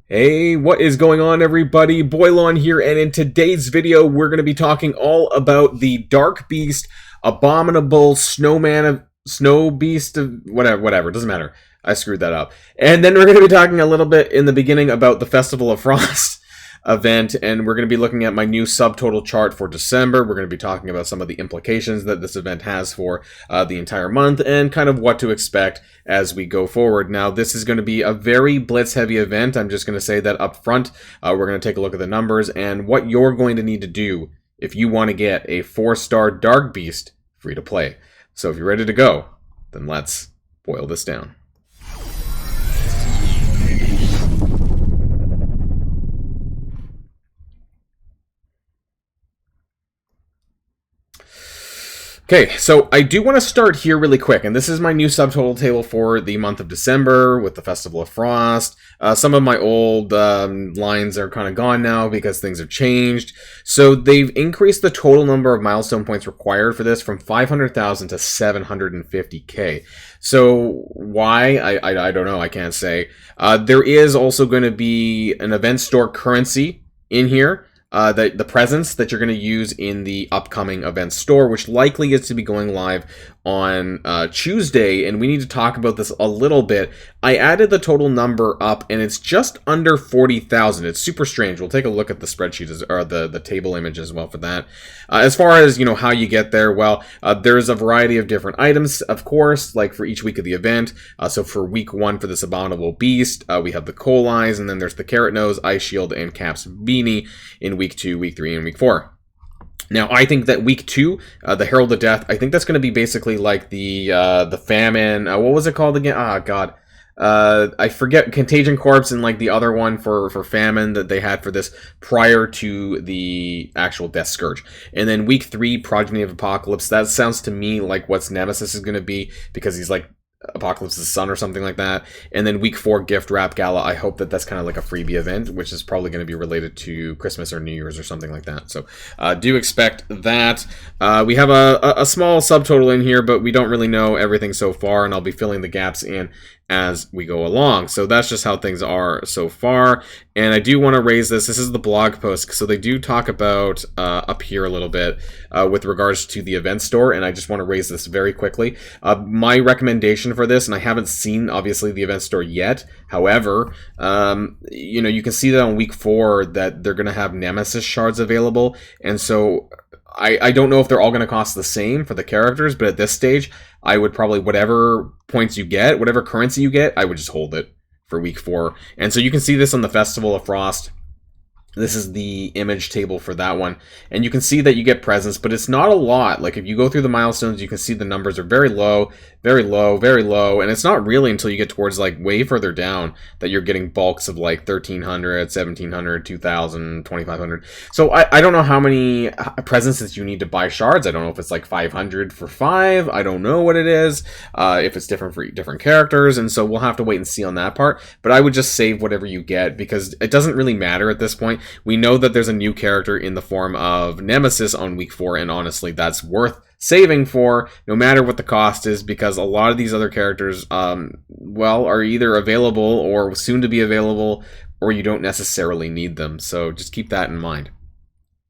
Hey, what is going on, everybody? Boilon here, and in today's video, we're going to be talking all about the Dark Beast, Abominable, Snow Beast, whatever, doesn't matter. I screwed that up. And then we're going to be talking a little bit in the beginning about the Festival of Frost event, and we're going to be looking at my new subtotal chart for December. We're going to be talking about some of the implications that this event has for the entire month and kind of what to expect as we go forward. Now, this is going to be a very blitz heavy event. I'm just going to say that up front. We're going to take a look at the numbers and what you're going to need to do if you want to get a 4-star Dark Beast free to play. So if you're ready to go, then let's boil this down. Okay, so I do want to start here really quick, and this is my new subtotal table for the month of December with the Festival of Frost. Some of my old lines are kind of gone now because things have changed. So they've increased the total number of milestone points required for this from 500,000 to 750k. So why? I don't know. I can't say. There is also going to be an event store currency in here. The presence that you're going to use in the upcoming event store, which likely is to be going live on Tuesday, and we need to talk about this a little bit. I added the total number up, and it's just under 40,000. It's super strange. We'll take a look at the spreadsheet or the table image as well for that. As far as how you get there, well, there's a variety of different items, of course, like for each week of the event. So for week 1 for this Abominable Beast, we have the coal eyes, and then there's the carrot nose, ice shield, and Cap's beanie in week 2, week 3, and week 4. Now, I think that week 2, the Herald of Death, I think that's going to be basically like the famine. What was it called again? Ah, God. I forget. Contagion Corpse and like the other one for famine that they had for this prior to the actual Death Scourge. And then week 3, Progeny of Apocalypse. That sounds to me like what's Nemesis is going to be, because he's like Apocalypse's son or something like that. And then week 4, Gift Wrap Gala. I hope that that's kind of like a freebie event, which is probably going to be related to Christmas or New Year's or something like that. So do expect that. We have a small subtotal in here, but we don't really know everything so far, and I'll be filling the gaps in as we go along. So that's just how things are so far. And I do want to raise this. This is the blog post. So they do talk about up here a little bit with regards to the event store. And I just want to raise this very quickly. My recommendation for this, and I haven't seen obviously the event store yet. However, you can see that on week 4 that they're going to have Nemesis shards available. And so I don't know if they're all going to cost the same for the characters, but at this stage, I would probably, whatever points you get, whatever currency you get, I would just hold it for week 4. And so you can see this on the Festival of Frost. This is the image table for that one. And you can see that you get presents, but it's not a lot. Like if you go through the milestones, you can see the numbers are very low, very low, very low. And it's not really until you get towards like way further down that you're getting bulks of like 1,300, 1,700, 2,000, 2,500. So I don't know how many presents that you need to buy shards. I don't know if it's like 500 for 5. I don't know what it is. If it's different for different characters. And so we'll have to wait and see on that part. But I would just save whatever you get because it doesn't really matter at this point. We know that there's a new character in the form of Nemesis on week 4, and honestly, that's worth saving for, no matter what the cost is, because a lot of these other characters, are either available or soon to be available, or you don't necessarily need them. So just keep that in mind.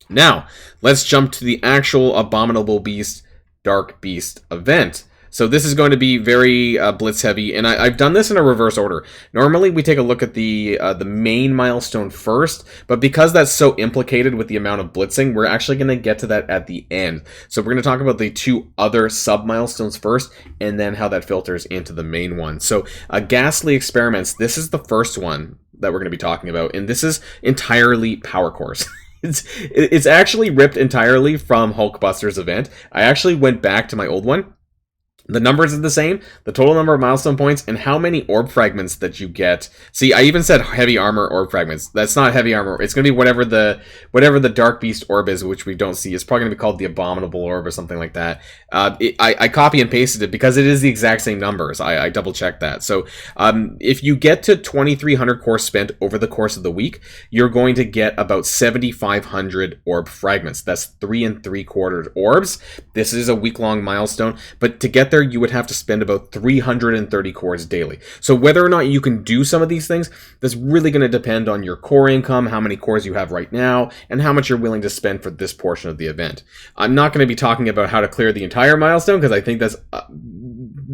Now, let's jump to the actual Abominable Beast, Dark Beast event. So this is going to be very blitz heavy, and I've done this in a reverse order. Normally we take a look at the main milestone first, but because that's so implicated with the amount of blitzing, we're actually going to get to that at the end. So we're going to talk about the 2 other sub milestones first, and then how that filters into the main one. So Ghastly Experiments, this is the first one that we're going to be talking about, and this is entirely power cores. It's actually ripped entirely from Hulkbuster's event. I actually went back to my old one. The numbers are the same, the total number of milestone points, and how many orb fragments that you get. See, I even said heavy armor orb fragments. That's not heavy armor. It's going to be whatever the Dark Beast orb is, which we don't see. It's probably going to be called the Abominable orb or something like that. I copy and pasted it because it is the exact same numbers. I double checked that. So if you get to 2,300 core spent over the course of the week, you're going to get about 7,500 orb fragments. That's 3 3/4 orbs. This is a week-long milestone, but to get there, you would have to spend about 330 cores daily. So whether or not you can do some of these things, that's really going to depend on your core income, how many cores you have right now, and how much you're willing to spend for this portion of the event. I'm not going to be talking about how to clear the entire milestone, because I think that's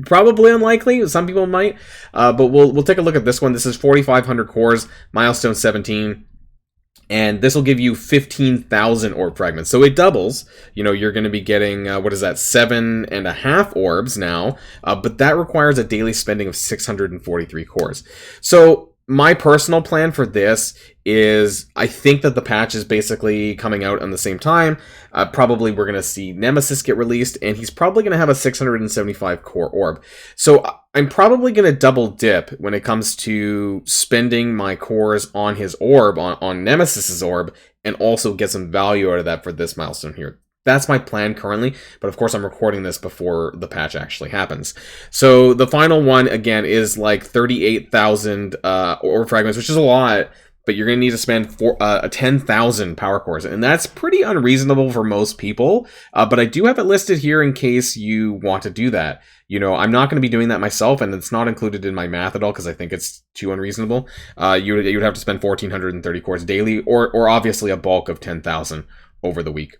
probably unlikely. Some people might, but we'll take a look at this one. This is 4,500 cores, milestone 17. And this will give you 15,000 orb fragments. So it doubles. You know, you're going to be getting, 7.5 orbs now. But that requires a daily spending of 643 cores. So my personal plan for this is, I think that the patch is basically coming out on the same time. Probably we're going to see Nemesis get released, and he's probably going to have a 675 core orb. So I'm probably going to double dip when it comes to spending my cores on his orb, on Nemesis's orb, and also get some value out of that for this milestone here. That's my plan currently, but of course I'm recording this before the patch actually happens. So the final one, again, is like 38,000 orb fragments, which is a lot, but you're going to need to spend 10,000 power cores, and that's pretty unreasonable for most people, but I do have it listed here in case you want to do that. You know, I'm not going to be doing that myself, and it's not included in my math at all because I think it's too unreasonable. You would have to spend 1,430 cores daily, or obviously a bulk of 10,000 over the week.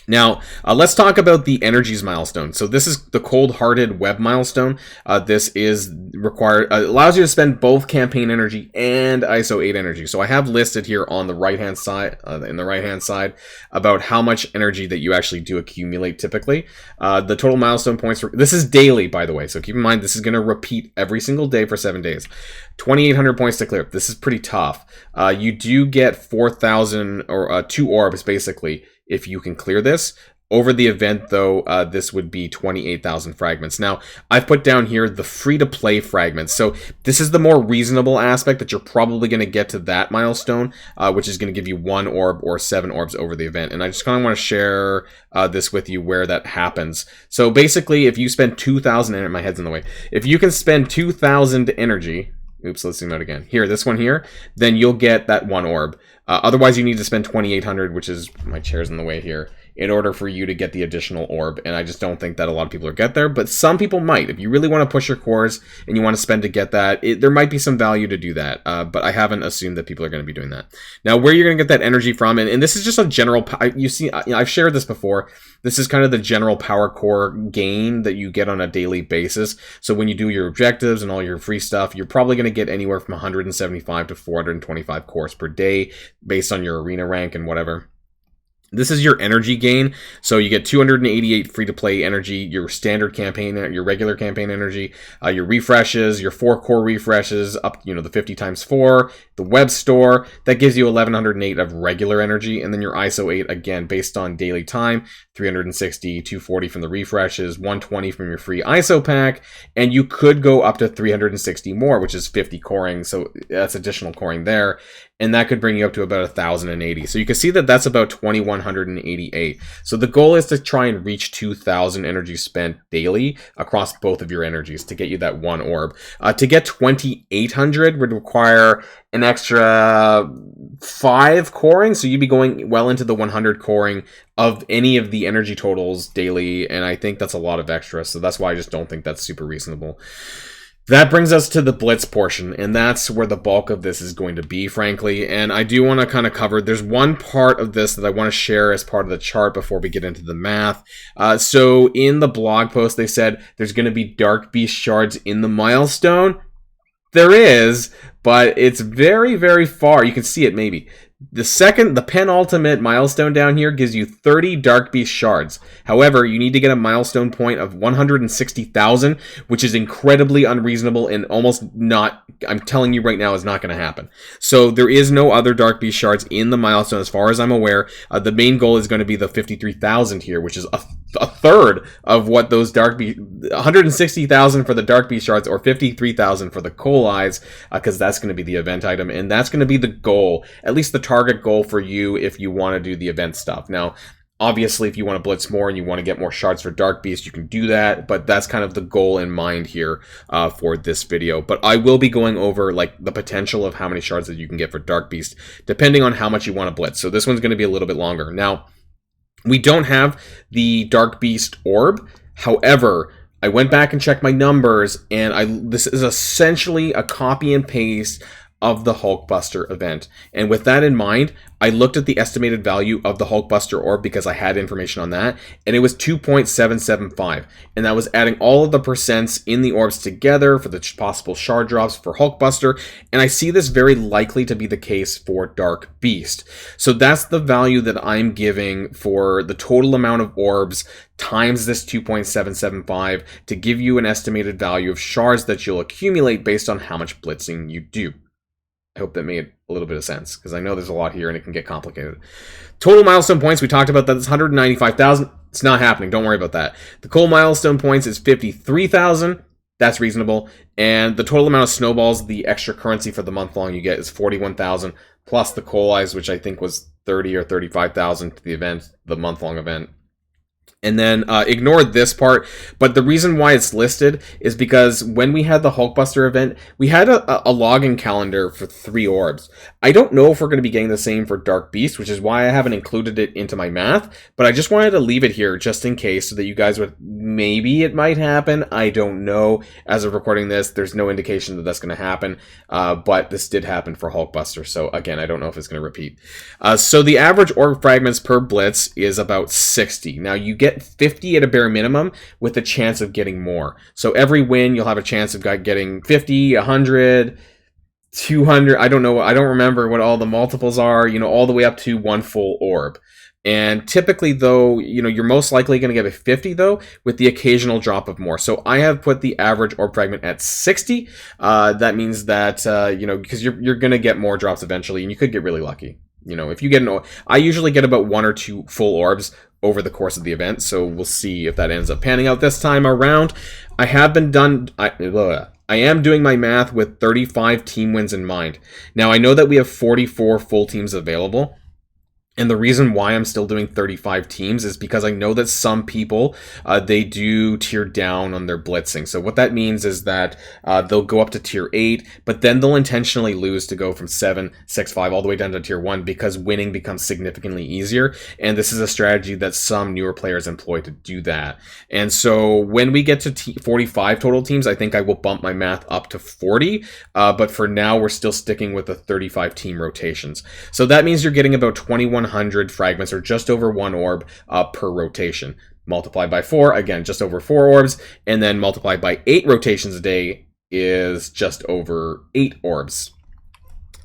Now, let's talk about the energies milestone. So this is the cold-hearted web milestone. This is required, allows you to spend both campaign energy and ISO 8 energy. So I have listed here on the right-hand side, about how much energy that you actually do accumulate typically. The total milestone points, this is daily, by the way. So keep in mind, this is going to repeat every single day for 7 days. 2,800 points to clear. This is pretty tough. You do get 4,000 or 2 orbs, basically, if you can clear this. Over the event, though, this would be 28,000 fragments. Now, I've put down here the free-to-play fragments. So this is the more reasonable aspect that you're probably going to get to that milestone, which is going to give you 1 orb or 7 orbs over the event. And I just kind of want to share this with you where that happens. So basically, if you spend 2,000, my head's in the way. If you can spend 2,000 energy, oops, let's zoom out again. Here, this one here, then you'll get that 1 orb. Otherwise, you need to spend 2,800, which is, my chair's in the way here, in order for you to get the additional orb. And I just don't think that a lot of people will get there, but some people might. If you really want to push your cores and you want to spend to get that, there might be some value to do that. But I haven't assumed that people are going to be doing that. Now, where you're going to get that energy from, and this is just a general, you see, I've shared this before. This is kind of the general power core gain that you get on a daily basis. So when you do your objectives and all your free stuff, you're probably going to get anywhere from 175 to 425 cores per day based on your arena rank and whatever. This is your energy gain. So you get 288 free-to-play energy, your standard campaign, your regular campaign energy, your refreshes, your 4 core refreshes, up, the 50 times 4, the web store, that gives you 1,108 of regular energy, and then your ISO 8, again, based on daily time, 360, 240 from the refreshes, 120 from your free ISO pack, and you could go up to 360 more, which is 50 coring, so that's additional coring there. And that could bring you up to about 1,080. So you can see that that's about 2,188. So the goal is to try and reach 2,000 energy spent daily across both of your energies to get you that 1 orb. To get 2,800 would require an extra 5 coring. So you'd be going well into the 100 coring of any of the energy totals daily. And I think that's a lot of extra. So that's why I just don't think that's super reasonable. That brings us to the Blitz portion, and that's where the bulk of this is going to be, frankly. And I do want to kind of cover, there's one part of this that I want to share as part of the chart before we get into the math. So in the blog post, they said there's going to be Dark Beast shards in the milestone. There is, but it's very, very far. You can see it maybe. The penultimate milestone down here gives you 30 Dark Beast shards. However, you need to get a milestone point of 160,000, which is incredibly unreasonable and almost not, I'm telling you right now, is not going to happen. So there is no other Dark Beast shards in the milestone as far as I'm aware. The main goal is going to be the 53,000 here, which is a third of what those Dark Beast, 160,000 for the Dark Beast shards or 53,000 for the Coal Eyes, because that's going to be the event item, and that's going to be the goal, at least the target goal for you if you want to do the event stuff. Now, obviously, if you want to blitz more and you want to get more shards for Dark Beast, you can do that, but that's kind of the goal in mind here for this video. But I will be going over like the potential of how many shards that you can get for Dark Beast, depending on how much you want to blitz. So this one's going to be a little bit longer. Now, we don't have the Dark Beast orb. However, I went back and checked my numbers, and this is essentially a copy and paste of the Hulkbuster event. And with that in mind, I looked at the estimated value of the Hulkbuster orb because I had information on that, and it was 2.775. And that was adding all of the percents in the orbs together for the possible shard drops for Hulkbuster, and I see this very likely to be the case for Dark Beast. So that's the value that I'm giving for the total amount of orbs times this 2.775 to give you an estimated value of shards that you'll accumulate based on how much blitzing you do. I hope that made a little bit of sense, because I know there's a lot here and it can get complicated. Total milestone points, we talked about that. It's 195,000. It's not happening. Don't worry about that. The coal milestone points is 53,000. That's reasonable. And the total amount of snowballs, the extra currency for the month long you get, is 41,000, plus the coal eyes, which I think was 30 or 35,000 to the event, the month long event. And then ignore this part, but the reason why it's listed is because when we had the Hulkbuster event, we had a login calendar for 3 orbs. I don't know if we're going to be getting the same for Dark Beast, which is why I haven't included it into my math, but I just wanted to leave it here just in case so that you guys would, maybe it might happen. I don't know. As of recording this, there's no indication that that's going to happen, but this did happen for Hulkbuster, so again, I don't know if it's going to repeat. So the average orb fragments per blitz is about 60. Now, you get 50 at a bare minimum with a chance of getting more. So every win, you'll have a chance of getting 50, 100, 200. I don't know. I don't remember what all the multiples are, you know, all the way up to 1 full orb. And typically, though, you know, you're most likely going to get a 50, though, with the occasional drop of more. So I have put the average orb fragment at 60. That means that, you know, because you're going to get more drops eventually, and you could get really lucky. You know, if you get I usually get about 1 or 2 full orbs over the course of the event, so we'll see if that ends up panning out this time around. I am doing my math with 35 team wins in mind. Now, I know that we have 44 full teams available, and the reason why I'm still doing 35 teams is because I know that some people, they do tier down on their blitzing. So what that means is that they'll go up to tier 8, but then they'll intentionally lose to go from 7, 6, 5, all the way down to tier 1 because winning becomes significantly easier. And this is a strategy that some newer players employ to do that. And so when we get to 45 total teams, I think I will bump my math up to 40. But for now, we're still sticking with the 35 team rotations. So that means you're getting about 2,100 fragments, or just over 1 orb per rotation. Multiplied by 4, again, just over 4 orbs, and then multiplied by 8 rotations a day is just over 8 orbs.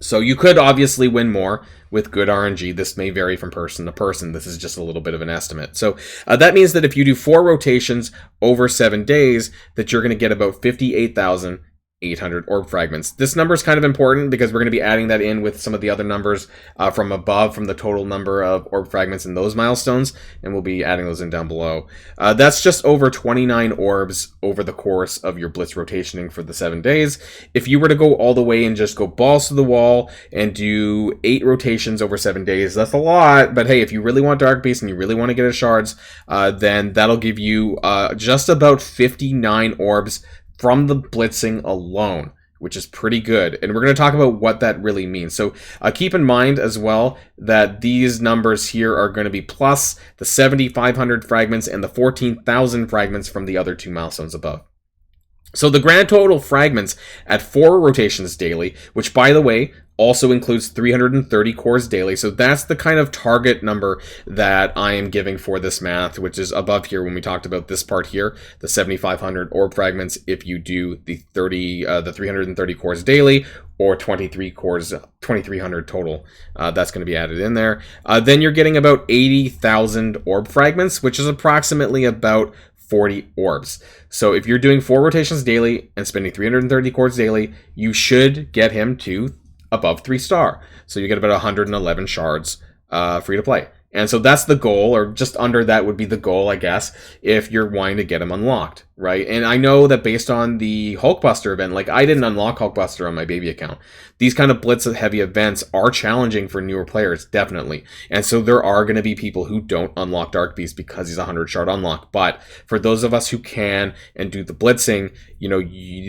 So you could obviously win more with good RNG. This may vary from person to person. This is just a little bit of an estimate. So that means that if you do 4 rotations over 7 days, that you're going to get about 58,800 orb fragments. This number is kind of important because we're going to be adding that in with some of the other numbers from above, from the total number of orb fragments in those milestones, and we'll be adding those in down below. That's just over 29 orbs over the course of your blitz rotationing for the 7 days. If you were to go all the way and just go balls to the wall and do 8 rotations over 7 days, that's a lot, but hey, if you really want Dark Beast and you really want to get a shards, then that'll give you just about 59 orbs from the blitzing alone, which is pretty good. And we're going to talk about what that really means. So keep in mind as well that these numbers here are going to be plus the 7,500 fragments and the 14,000 fragments from the other 2 milestones above. So the grand total fragments at 4 rotations daily, which by the way, also includes 330 cores daily. So that's the kind of target number that I am giving for this math, which is above here when we talked about this part here, the 7,500 orb fragments if you do the 330 cores daily, or 2,300 total. That's going to be added in there. Then you're getting about 80,000 orb fragments, which is approximately about 40 orbs. So if you're doing 4 rotations daily and spending 330 cores daily, you should get him to above 3-star. So you get about 111 shards free to play. And so that's the goal, or just under that would be the goal, I guess, if you're wanting to get him unlocked, right? And I know that based on the Hulkbuster event, like I didn't unlock Hulkbuster on my baby account. These kind of blitz heavy events are challenging for newer players, definitely. And so there are going to be people who don't unlock Dark Beast because he's a 100 shard unlock. But for those of us who can and do the blitzing, you know,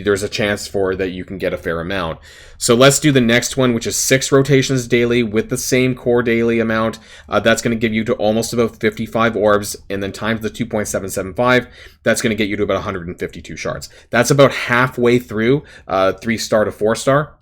there's a chance for that you can get a fair amount. So let's do the next one, which is 6 rotations daily with the same core daily amount. That's going to give you to almost about 55 orbs, and then times the 2.775, that's going to get you to about 152 shards. That's about halfway through 3-star to 4-star.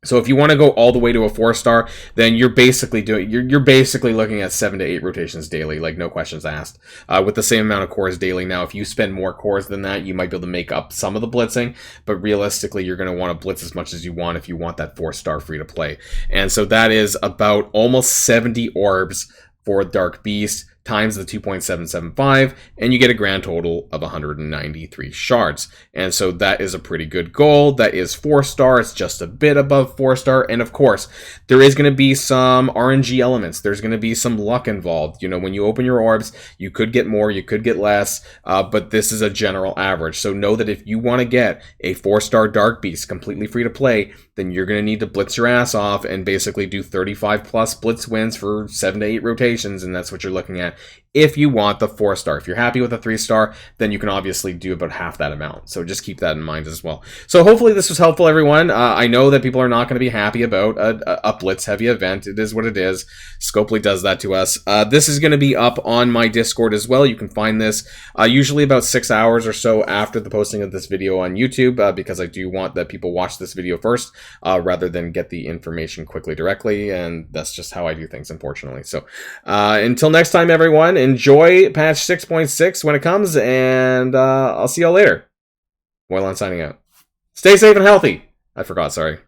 So if you want to go all the way to a 4-star, then you're basically looking at 7 to 8 rotations daily, like no questions asked. With the same amount of cores daily. Now, if you spend more cores than that, you might be able to make up some of the blitzing, but realistically, you're going to want to blitz as much as you want if you want that 4-star free to play. And so that is about almost 70 orbs for Dark Beast times the 2.775, and you get a grand total of 193 shards. And so that is a pretty good goal. That is 4-star. It's just a bit above 4-star. And of course, there is going to be some RNG elements. There's going to be some luck involved. You know, when you open your orbs, you could get more, you could get less, but this is a general average. So know that if you want to get a 4-star Dark Beast completely free to play, then you're going to need to blitz your ass off and basically do 35 plus blitz wins for 7 to 8 rotations, and that's what you're looking at if you want the 4-star. If you're happy with a 3-star, then you can obviously do about half that amount. So just keep that in mind as well. So hopefully this was helpful, everyone. I know that people are not going to be happy about a blitz heavy event. It is what it is. Scopely does that to us. This is going to be up on my Discord as well. You can find this usually about 6 hours or so after the posting of this video on YouTube, because I do want that people watch this video first rather than get the information quickly directly, and that's just how I do things, unfortunately. So until next time, everyone, enjoy patch 6.6 when it comes, and I'll see y'all later. Boilon signing out. Stay safe and healthy. I forgot, sorry.